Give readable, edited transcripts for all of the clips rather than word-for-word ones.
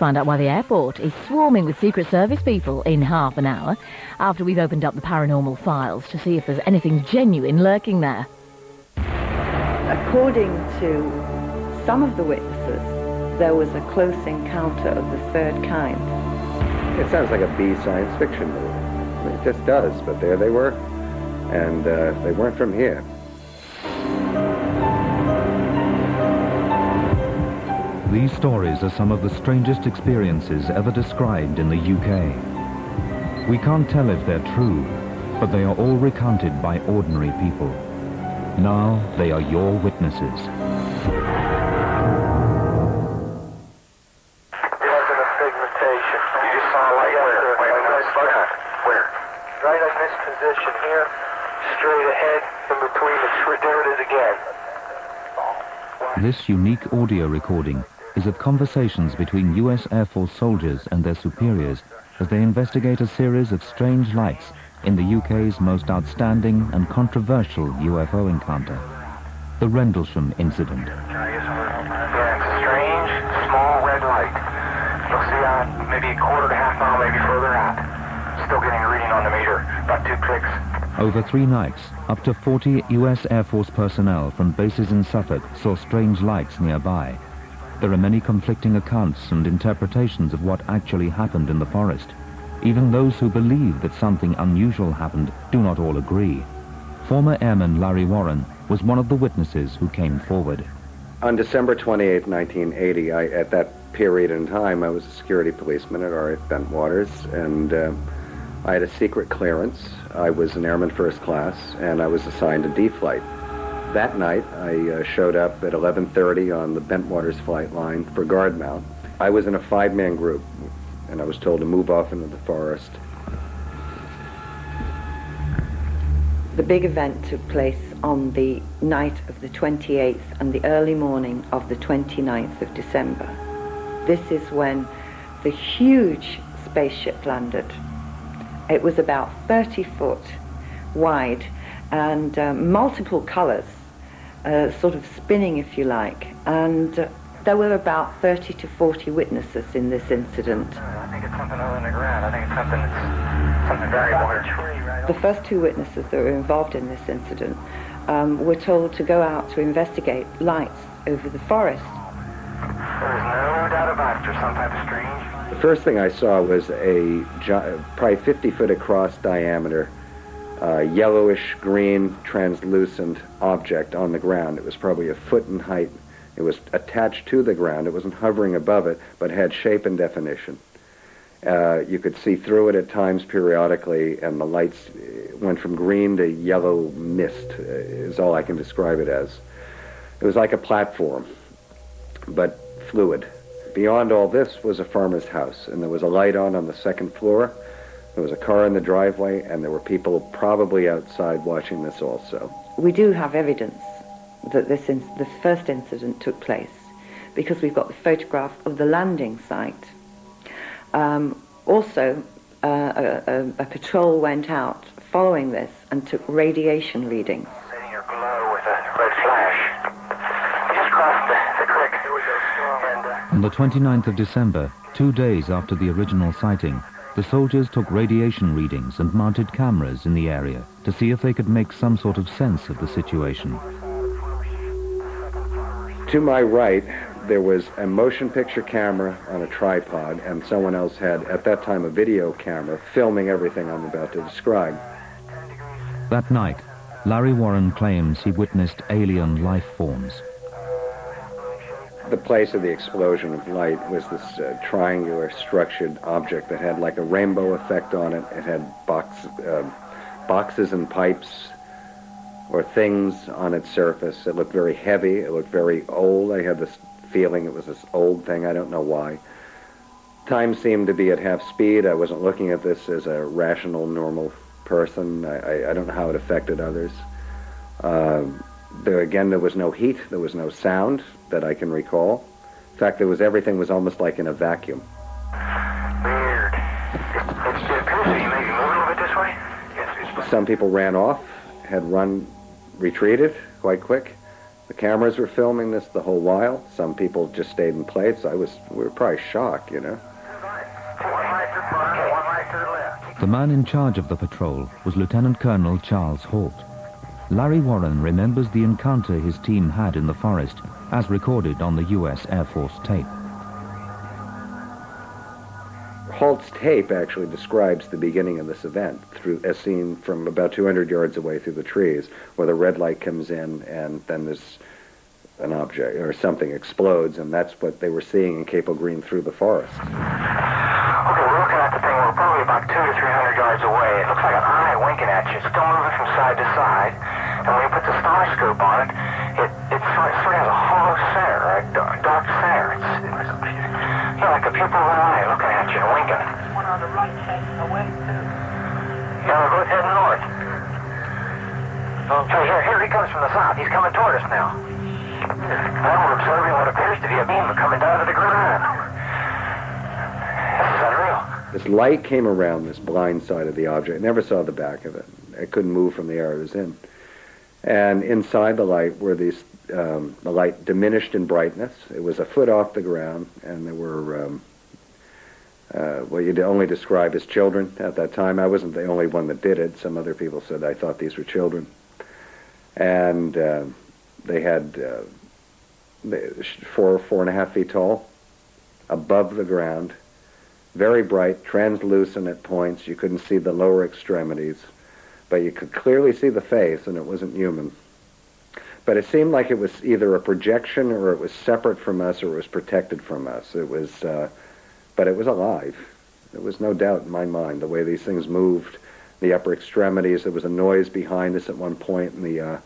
find out why the airport is swarming with Secret Service people in half an hour after we've opened up the paranormal files to see if there's anything genuine lurking there. According to some of the witnesses, there was a close encounter of the third kind. It sounds like a B science fiction movie. It just does, but there they were, and they weren't from here. These stories are some of the strangest experiences ever described in the UK. We can't tell if they're true, but they are all recounted by ordinary people. Now they are your witnesses. Right in this position here, straight ahead, in between, there it is again. This unique audio recording is of conversations between US Air Force soldiers and their superiors as they investigate a series of strange lights in the UK's most outstanding and controversial UFO encounter, the Rendlesham incident. Yeah, it's a strange, small red light. You'll see out maybe a quarter to half mile, maybe further out. Still getting a reading on the meter, about 2 clicks. Over 3 nights, up to 40 US Air Force personnel from bases in Suffolk saw strange lights nearby. There are many conflicting accounts and interpretations of what actually happened in the forest. Even those who believe that something unusual happened do not all agree. Former Airman Larry Warren was one of the witnesses who came forward. On December 28, 1980, at that period in time, I was a security policeman at RAF Bentwaters, and I had a secret clearance. I was an airman first class, and I was assigned a D flight. That night, I showed up at 11:30 on the Bentwaters flight line for guard mount. I was in a 5-man group, and I was told to move off into the forest. The big event took place on the night of the 28th and the early morning of the 29th of December. This is when the huge spaceship landed. It was about 30 foot wide and multiple colors, sort of spinning if you like, and there were about 30 to 40 witnesses in this incident. I think it's something other than the ground. I think it's something very large. The first 2 witnesses that were involved in this incident were told to go out to investigate lights over the forest. There's no doubt about it. There's some type of strange. The first thing I saw was a probably 50 foot across diameter, yellowish green translucent object on the ground. It was probably a foot in height. It was attached to the ground. It wasn't hovering above it, but had shape and definition. You could see through it at times periodically, and the lights went from green to yellow mist, is all I can describe it as. It was like a platform, but fluid. Beyond all this was a farmer's house, and there was a light on the second floor. There was a car in the driveway, and there were people probably outside watching this also. We do have evidence that the first incident took place because we've got the photograph of the landing site. Also, a patrol went out following this and took radiation readings. Setting your glow with a red flash. I just crossed the creek. On the 29th of December, 2 days after the original sighting, the soldiers took radiation readings and mounted cameras in the area to see if they could make some sort of sense of the situation. To my right, there was a motion picture camera on a tripod, and someone else had, at that time, a video camera filming everything I'm about to describe. That night, Larry Warren claims he witnessed alien life forms. The place of the explosion of light was this triangular structured object that had like a rainbow effect on it. It had boxes and pipes or things on its surface. It looked very heavy. It looked very old. I had this feeling it was this old thing. I don't know why. Time seemed to be at half speed. I wasn't looking at this as a rational, normal person. I don't know how it affected others. There was no heat. There was no sound that I can recall. In fact, everything was almost like in a vacuum. Weird. It appears to be maybe moving a little bit this way. Some people ran off, had retreated quite quick, The cameras were filming this the whole while. Some people just stayed in place. We were probably shocked, you know. The man in charge of the patrol was Lieutenant Colonel Charles Holt. Larry Warren remembers the encounter his team had in the forest, as recorded on the U.S. Air Force tape. Holt's tape actually describes the beginning of this event, as seen from about 200 yards away through the trees, where the red light comes in and then there's an object or something explodes, and that's what they were seeing in Capel Green through the forest. Okay, we're looking at the thing. We're probably about 200 to 300 yards away. It looks like an eye winking at you. It's still moving from side to side. And when you put the star-scope on it, it sort of has a hollow center, a dark center. It's like a pupil of an eye looking at you and winking. One on the right heading away, too. Yeah, we're both heading north. So here he comes from the south. He's coming toward us now. Now we're observing what appears to be a beam coming down to the ground. This is unreal. This light came around this blind side of the object. Never saw the back of it. It couldn't move from the area it was in. And inside the light were these, the light diminished in brightness. It was a foot off the ground, and there were what you'd only describe as children at that time. I wasn't the only one that did it. Some other people said I thought these were children. And they had 4.5 feet tall, above the ground, very bright, translucent at points. You couldn't see the lower extremities, but you could clearly see the face, and it wasn't human. But it seemed like it was either a projection, or it was separate from us, or it was protected from us. It was, but it was alive. There was no doubt in my mind the way these things moved, the upper extremities. There was a noise behind us at one point, and the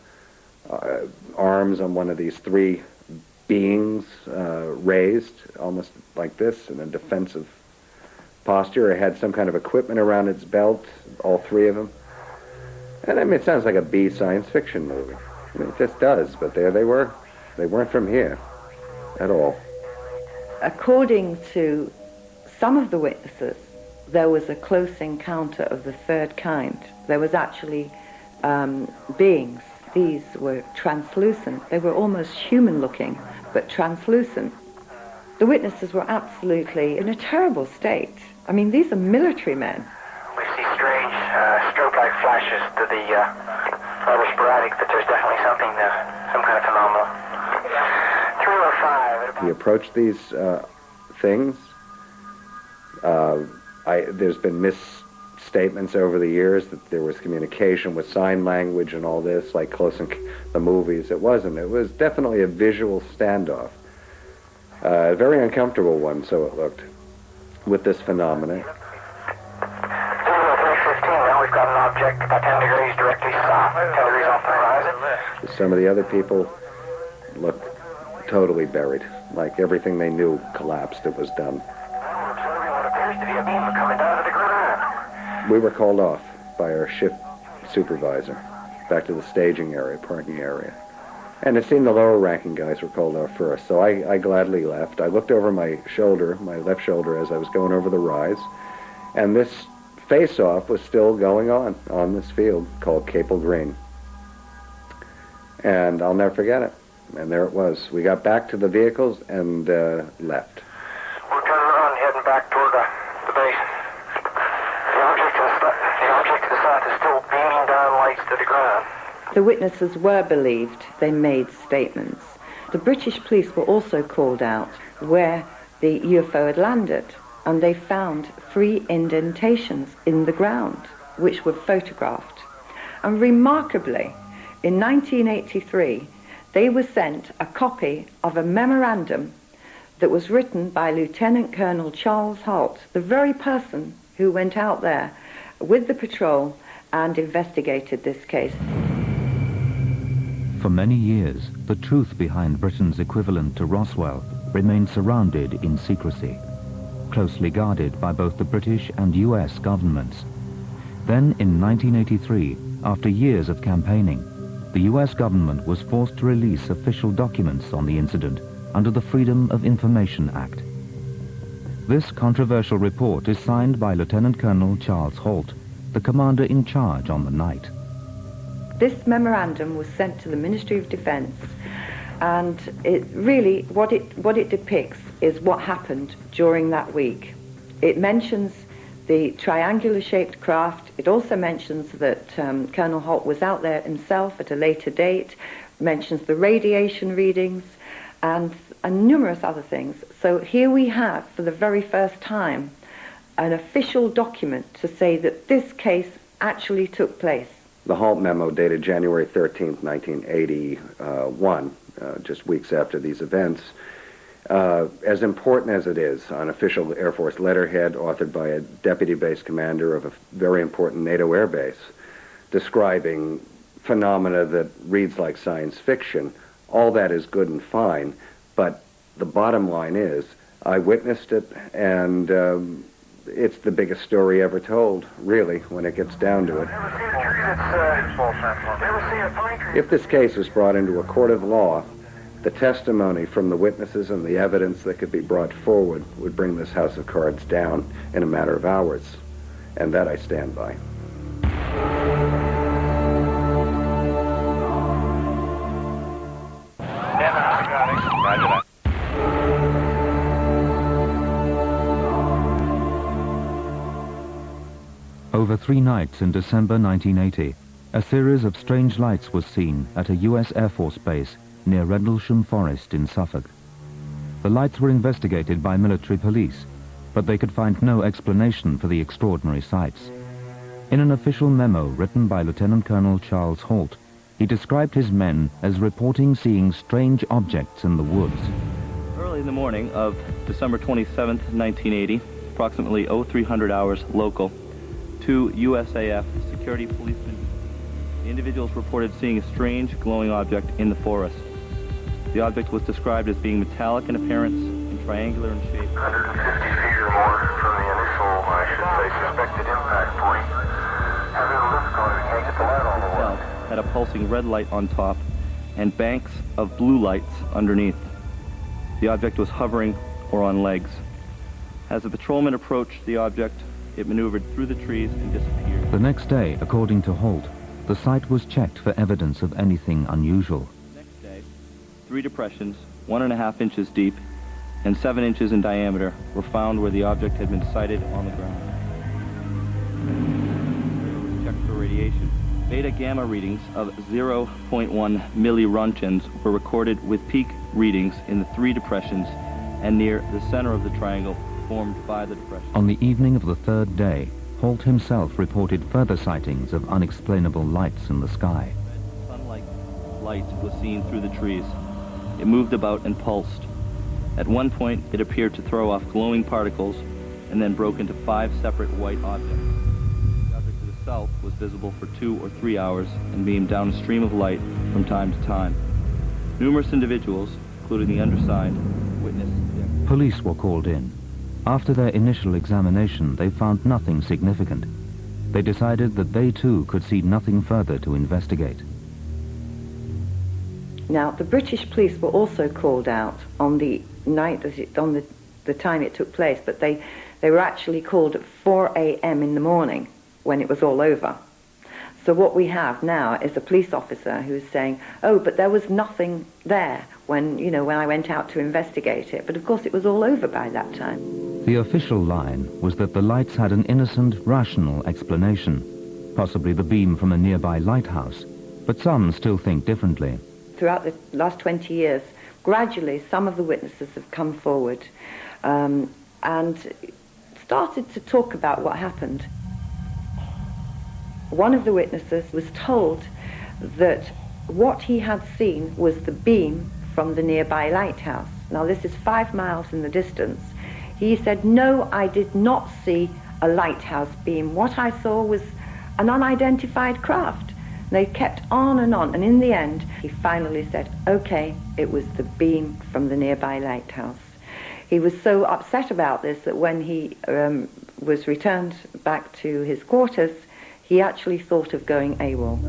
arms on one of these three beings raised, almost like this, in a defensive posture. It had some kind of equipment around its belt, all three of them. And I mean, it sounds like a B science fiction movie. I mean, it just does, but there they were. They weren't from here at all. According to some of the witnesses, there was a close encounter of the third kind. There was actually beings. These were translucent. They were almost human-looking, but translucent. The witnesses were absolutely in a terrible state. I mean, these are military men. We see strange strobe-like flashes to the rather sporadic, but there's definitely something, some kind of phenomenon. 305. He approached these things. There's been misstatements over the years that there was communication with sign language and all this, like close in the movies. It wasn't. It was definitely a visual standoff. A very uncomfortable one, so it looked, with this phenomenon. 315, now we've got an object about 10 degrees directly south, 10 degrees off the horizon. Some of the other people looked totally buried, like everything they knew collapsed. It was done. We're observing what appears to be a beam coming down to the ground. We were called off by our shift supervisor back to the staging area, parking area. And it seemed the lower-ranking guys were called off first, so I gladly left. I looked over my shoulder, my left shoulder, as I was going over the rise, and this face-off was still going on this field called Capel Green. And I'll never forget it. And there it was. We got back to the vehicles and left. We're turning around, heading back toward the base. The object to the south is still beaming down lights to the ground. The witnesses were believed. They made statements. The British police were also called out where the UFO had landed, and they found 3 indentations in the ground, which were photographed. And remarkably, in 1983, they were sent a copy of a memorandum that was written by Lieutenant Colonel Charles Holt, the very person who went out there with the patrol and investigated this case. For many years, the truth behind Britain's equivalent to Roswell remained surrounded in secrecy, closely guarded by both the British and US governments. Then, in 1983, after years of campaigning, the US government was forced to release official documents on the incident under the Freedom of Information Act. This controversial report is signed by Lieutenant Colonel Charles Holt, the commander in charge on the night. This memorandum was sent to the Ministry of Defense, And it really, what it depicts is what happened during that week. It mentions the triangular-shaped craft. It also mentions that Colonel Holt was out there himself at a later date, mentions the radiation readings, and numerous other things. So here we have, for the very first time, an official document to say that this case actually took place. The Holt memo dated January 13th, 1981, just weeks after these events, as important as it is, on official Air Force letterhead authored by a deputy base commander of a very important NATO air base, describing phenomena that reads like science fiction. All that is good and fine, but the bottom line is, I witnessed it, and it's the biggest story ever told, really, when it gets down to it. If this case was brought into a court of law, the testimony from the witnesses and the evidence that could be brought forward would bring this house of cards down in a matter of hours, and that I stand by. Over 3 nights in December 1980, a series of strange lights was seen at a U.S. Air Force base near Rendlesham Forest in Suffolk. The lights were investigated by military police, but they could find no explanation for the extraordinary sights. In an official memo written by Lieutenant Colonel Charles Holt, he described his men as reporting seeing strange objects in the woods. Early in the morning of December 27th, 1980, approximately 0300 hours local, 2 USAF security policemen, the individuals reported seeing a strange glowing object in the forest. The object was described as being metallic in appearance and triangular in shape. 150 feet or more from the initial, I should say, suspected impact point. Have a lift car to can't get the light on the wall. Itself had a pulsing red light on top and banks of blue lights underneath. The object was hovering or on legs. As the patrolman approached the object, it maneuvered through the trees and disappeared. The next day, according to Holt, the site was checked for evidence of anything unusual. Next day, 3 depressions, 1.5 inches deep and 7 inches in diameter, were found where the object had been sighted on the ground. It was checked for radiation. Beta-gamma readings of 0.1 milliroentgens were recorded with peak readings in the 3 depressions and near the center of the triangle formed by the depression. On the evening of the 3rd day, Holt himself reported further sightings of unexplainable lights in the sky. Red sun-like light was seen through the trees. It moved about and pulsed. At one point, it appeared to throw off glowing particles and then broke into 5 separate white objects. The object itself was visible for 2 or 3 hours and beamed down a stream of light from time to time. Numerous individuals, including the undersigned, witnessed it. Police were called in. After their initial examination, they found nothing significant. They decided that they too could see nothing further to investigate. Now, the British police were also called out on the night, on the time it took place, but they were actually called at 4 a.m. in the morning when it was all over. So what we have now is a police officer who's saying, oh, but there was nothing there when I went out to investigate it. But of course it was all over by that time. The official line was that the lights had an innocent, rational explanation, possibly the beam from a nearby lighthouse, but some still think differently. Throughout the last 20 years, gradually some of the witnesses have come forward and started to talk about what happened. One of the witnesses was told that what he had seen was the beam from the nearby lighthouse. Now this is 5 miles in the distance. He said, no, I did not see a lighthouse beam. What I saw was an unidentified craft. They kept on, and in the end, he finally said, okay, it was the beam from the nearby lighthouse. He was so upset about this that when he was returned back to his quarters, he actually thought of going AWOL.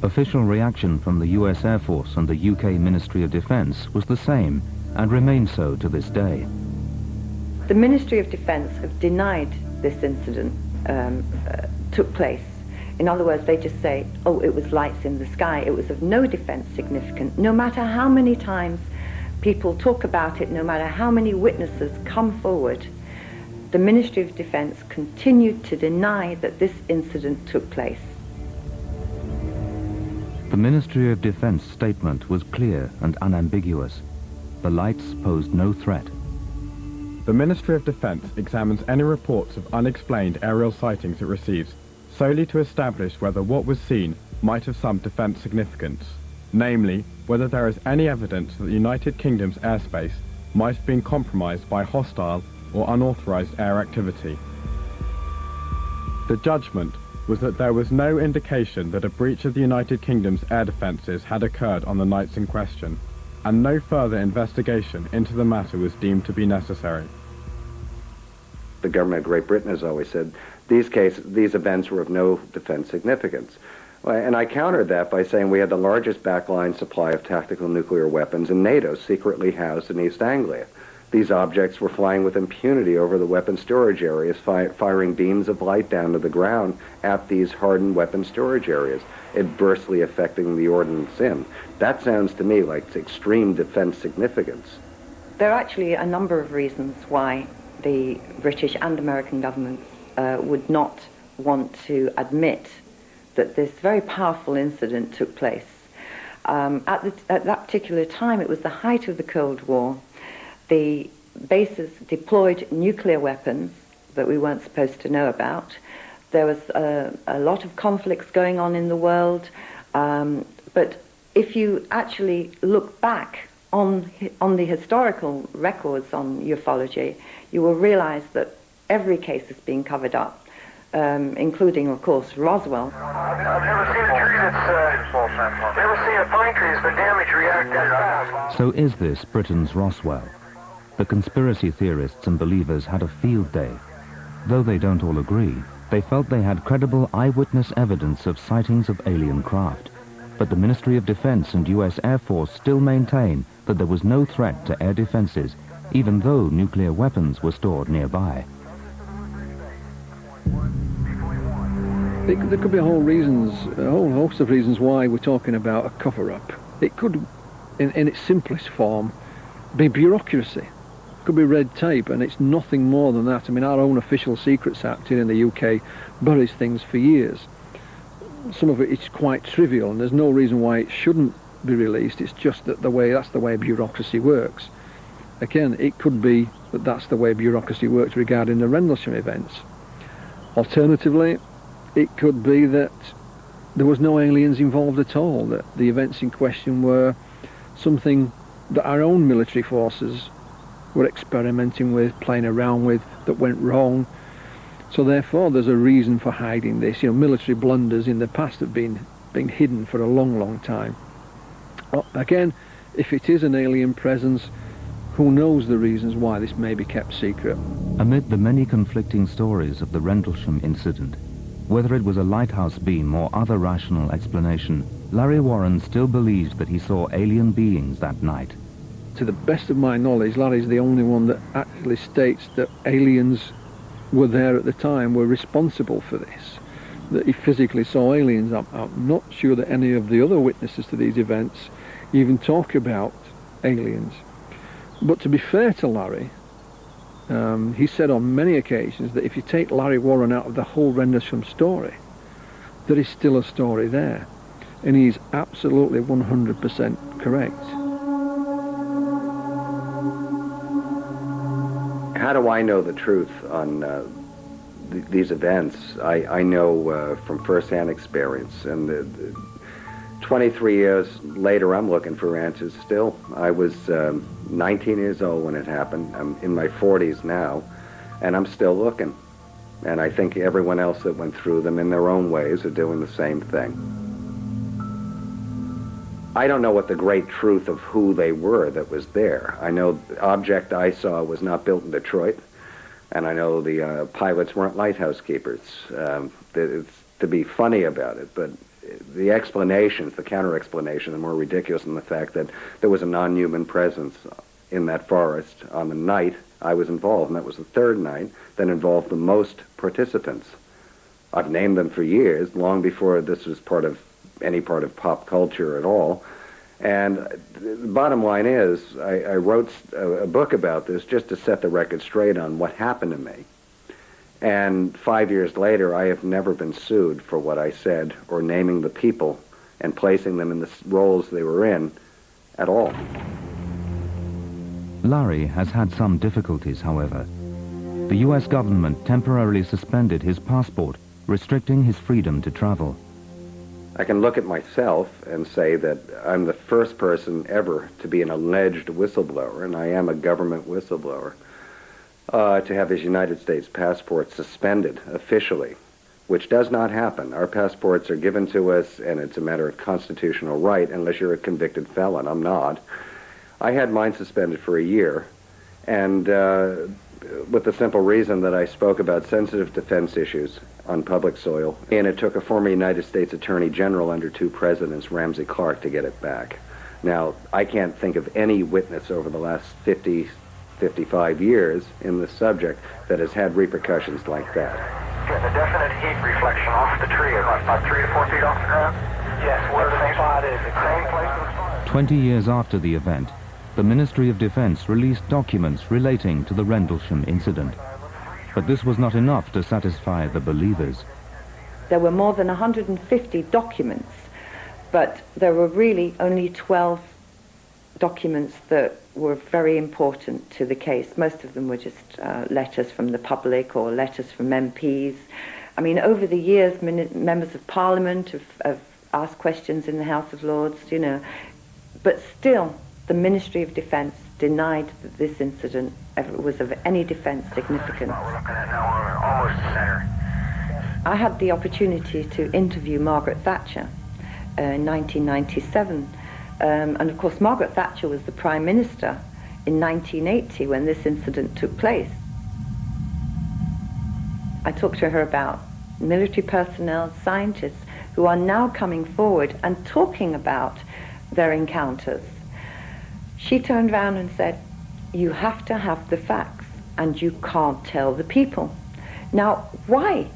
Official reaction from the US Air Force and the UK Ministry of Defence was the same, and remains so to this day. The Ministry of Defence have denied this incident took place. In other words, they just say, oh, it was lights in the sky. It was of no defense significance. No matter how many times people talk about it, no matter how many witnesses come forward, the Ministry of Defense continued to deny that this incident took place. The Ministry of Defense statement was clear and unambiguous. The lights posed no threat. The Ministry of Defense examines any reports of unexplained aerial sightings it receives solely to establish whether what was seen might have some defense significance, namely, whether there is any evidence that the United Kingdom's airspace might have been compromised by hostile or unauthorized air activity. The judgment was that there was no indication that a breach of the United Kingdom's air defences had occurred on the nights in question, and no further investigation into the matter was deemed to be necessary. The government of Great Britain has always said these events were of no defense significance. And I countered that by saying we had the largest backline supply of tactical nuclear weapons in NATO secretly housed in East Anglia. These objects were flying with impunity over the weapon storage areas, firing beams of light down to the ground at these hardened weapon storage areas, adversely affecting the ordnance in. That sounds to me like extreme defense significance. There are actually a number of reasons why the British and American governments would not want to admit that this very powerful incident took place. At that particular time, it was the height of the Cold War. The bases deployed nuclear weapons that we weren't supposed to know about. There was a lot of conflicts going on in the world. But if you actually look back on the historical records on ufology, you will realize that every case has been covered up, including, of course, Roswell. I've never seen a tree that's, never seen a pine tree that's been damaged react that fast. So is this Britain's Roswell? The conspiracy theorists and believers had a field day. Though they don't all agree, they felt they had credible eyewitness evidence of sightings of alien craft. But the Ministry of Defense and US Air Force still maintain that there was no threat to air defenses, even though nuclear weapons were stored nearby. There could be a whole host of reasons why we're talking about a cover-up. It could, in its simplest form, be bureaucracy. It could be red tape, and it's nothing more than that. I mean, our own Official Secrets Act here in the UK buries things for years. Some of it is quite trivial, and there's no reason why it shouldn't be released. It's just that that's the way bureaucracy works. Again, it could be that that's the way bureaucracy works regarding the Rendlesham events. Alternatively, it could be that there was no aliens involved at all, that the events in question were something that our own military forces were experimenting with, playing around with, that went wrong. So therefore there's a reason for hiding this. You know, military blunders in the past have been hidden for a long, long time. Again, if it is an alien presence, who knows the reasons why this may be kept secret. Amid the many conflicting stories of the Rendlesham incident, whether it was a lighthouse beam or other rational explanation, Larry Warren still believes that he saw alien beings that night. To the best of my knowledge, Larry's the only one that actually states that aliens were there at the time, were responsible for this, that he physically saw aliens. I'm not sure that any of the other witnesses to these events even talk about aliens. But to be fair to Larry, he said on many occasions that if you take Larry Warren out of the whole Rendlesham story, there is still a story there. And he's absolutely 100% correct. How do I know the truth on these events? I know from first-hand experience, and 23 years later I'm looking for answers still. I was 19 years old when it happened. I'm in my 40s now, and I'm still looking. And I think everyone else that went through them in their own ways are doing the same thing. I don't know what the great truth of who they were that was there. I know the object I saw was not built in Detroit, and I know the pilots weren't lighthouse keepers. It's to be funny about it, but the explanations, the counter-explanation, are more ridiculous than the fact that there was a non-human presence in that forest on the night I was involved, and that was the third night that involved the most participants. I've named them for years, long before this was any part of pop culture at all. And the bottom line is, I wrote a book about this just to set the record straight on what happened to me. And 5 years later, I have never been sued for what I said, or naming the people and placing them in the roles they were in at all. Larry has had some difficulties, however. The U.S. government temporarily suspended his passport, restricting his freedom to travel. I can look at myself and say that I'm the first person ever to be an alleged whistleblower, and I am a government whistleblower, to have his United States passport suspended officially, which does not happen. Our passports are given to us, and it's a matter of constitutional right, unless you're a convicted felon. I'm not. I had mine suspended for a year, and with the simple reason that I spoke about sensitive defense issues on public soil, and it took a former United States Attorney General under 2 presidents, Ramsey Clark, to get it back. Now, I can't think of any witness over the last 50, 55 years in this subject that has had repercussions like that. Getting a definite heat reflection off the tree, about 3 to 4 feet off the ground? Yes, where the spot is, the same place as the spot. 20 years after the event, the Ministry of Defense released documents relating to the Rendlesham incident. But this was not enough to satisfy the believers. There were more than 150 documents, but there were really only 12 documents that were very important to the case. Most of them were just letters from the public or letters from MPs. I mean, over the years, members of Parliament have asked questions in the House of Lords, you know, but still, the Ministry of Defense denied that this incident was of any defense significance. We're looking at now, we're almost center. I had the opportunity to interview Margaret Thatcher in 1997. And of course, Margaret Thatcher was the Prime Minister in 1980 when this incident took place. I talked to her about military personnel, scientists, who are now coming forward and talking about their encounters. She turned around and said, "You have to have the facts, and you can't tell the people." Now, why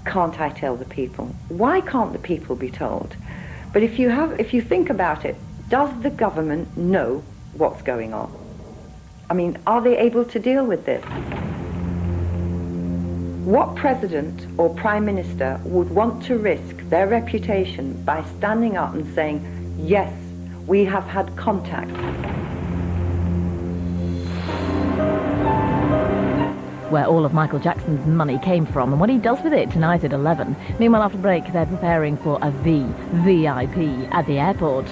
can't I tell the people? Why can't the people be told? But if you think about it, does the government know what's going on? I mean, are they able to deal with this? What president or prime minister would want to risk their reputation by standing up and saying, "Yes, we have had contact"? Where all of Michael Jackson's money came from and what he does with it tonight at 11. Meanwhile, after break, they're preparing for a VIP at the airport.